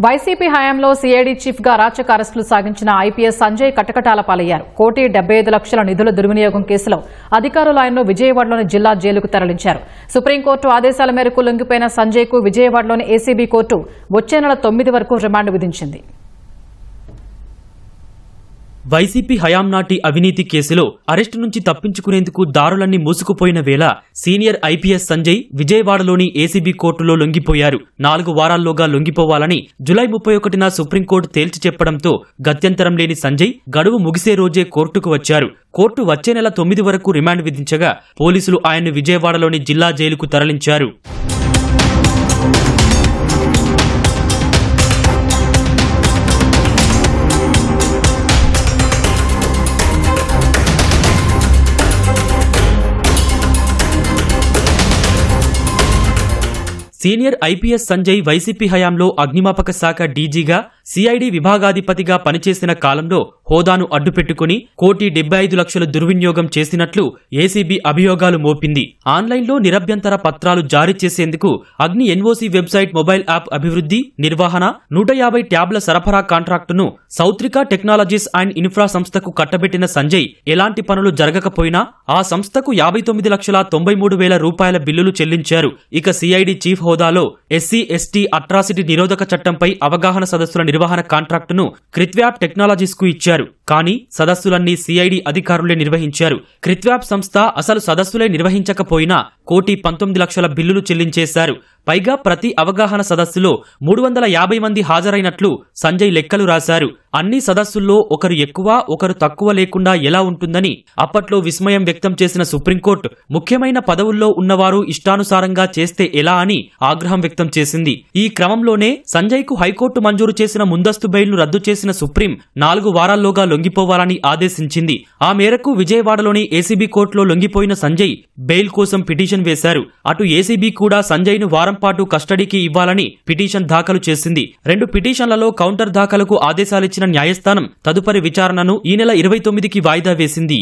YCP హయాంలో CID chief గా అరాచక అరెస్టులు సాగించిన ఐపీఎస్ సంజయ్ కటకటాల పాలయ్యారు. 1,75 లక్షల నిధుల దుర్వినియోగం కేసులో అధికారులు ఆయన్ను విజయవాడలోని జిల్లా జైలుకు తరలించారు. సుప్రీంకోర్టు ఆదేశాల మేరకు లొంగిపోయిన సంజయ్ కు విజయవాడలోని ఏసీబీ కోర్టు వచ్చే నెల 9 వరకు రిమాండ్ విధించింది. వైసీపీ హయాం నాటి అవినీతి కేసులో అరెస్టు నుంచి తప్పించుకునేందుకు దారులన్నీ మూసుకుపోయిన వేళ సీనియర్ ఐపీఎస్ సంజయ్ విజయవాడలోని ఏసీబీ కోర్టులో లొంగిపోయారు. 4 వారాల్లోగా లొంగిపోవాలని జులై 31న సుప్రీంకోర్టు తేల్చి చెప్పడంతో గత్యంతరం లేని సంజయ్ గడువు ముగిసే రోజే కోర్టుకు వచ్చారు. కోర్టు వచ్చే నెల 9 వరకు రిమాండ్ విధించగా పోలీసులు ఆయన్ను విజయవాడలోని జిల్లా జైలుకు తరలించారు. సీనియర్ ఐపీఎస్ సంజయ్ వైసీపీ హయాంలో అగ్నిమాపక శాఖ డీజీగా సిఐడి విభాగాధిపతిగా పనిచేసిన కాలంలో హోదాను అడ్డుపెట్టుకుని 1,75 లక్షల దుర్వినియోగం చేసినట్లు ఏసీబీ అభియోగాలు మోపింది. ఆన్లైన్లో నిరభ్యంతర పత్రాలు జారీ చేసేందుకు అగ్ని ఎన్ఓసీ వెబ్సైట్ మొబైల్ యాప్ అభివృద్ధి, నిర్వహణ, 150 ట్యాబ్ల సరఫరా కాంట్రాక్టును సౌత్రికా టెక్నాలజీస్ అండ్ ఇన్ఫ్రా సంస్థకు కట్టబెట్టిన సంజయ్ ఎలాంటి పనులు జరగకపోయినా ఆ సంస్థకు 59,93,000 రూపాయల బిల్లులు చెల్లించారు. ఇక సిఐడి చీఫ్ హోదాలో ఎస్సీ ఎస్టీ అట్రాసిటీ నిరోధక చట్టంపై అవగాహన సదస్సుల నిర్వహణ కాంట్రాక్టును క్రిత్వ్యాప్ టెక్నాలజీస్ కు ఇచ్చారు. కానీ సదస్సులన్నీ సిఐడి అధికారులే నిర్వహించారు. క్రిత్వ్యాప్ సంస్థ అసలు సదస్సులే నిర్వహించకపోయినా 1,19 లక్షల బిల్లులు చెల్లించేశారు. పైగా ప్రతి అవగాహన సదస్సులో 350 మంది హాజరైనట్లు సంజయ్ లెక్కలు రాశారు. అన్ని సదస్సుల్లో ఒకరు ఎక్కువ ఒకరు తక్కువ లేకుండా ఎలా ఉంటుందని అప్పట్లో విస్మయం వ్యక్తం చేసిన సుప్రీంకోర్టు ముఖ్యమైన పదవుల్లో ఉన్నవారు ఇష్టానుసారంగా చేస్తే ఎలా అని ఆగ్రహం వ్యక్తం చేసింది. ఈ క్రమంలోనే సంజయ్ కు హైకోర్టు మంజూరు చేసిన ముందస్తు బెయిల్ను రద్దు చేసిన సుప్రీం 4 వారాల్లోగా లొంగిపోవాలని ఆదేశించింది. ఆ మేరకు విజయవాడలోని ఏసీబీ కోర్టులో లొంగిపోయిన సంజయ్ బెయిల్ కోసం పిటిషన్ వేశారు. అటు ఏసీబీ కూడా సంజయ్ ను వారం పాటు కస్టడీకి ఇవ్వాలని పిటిషన్ దాఖలు చేసింది. 2 పిటిషన్లలో కౌంటర్ దాఖలకు ఆదేశాలిచ్చిన న్యాయస్థానం తదుపరి విచారణను ఈ నెల 29కి వాయిదా వేసింది.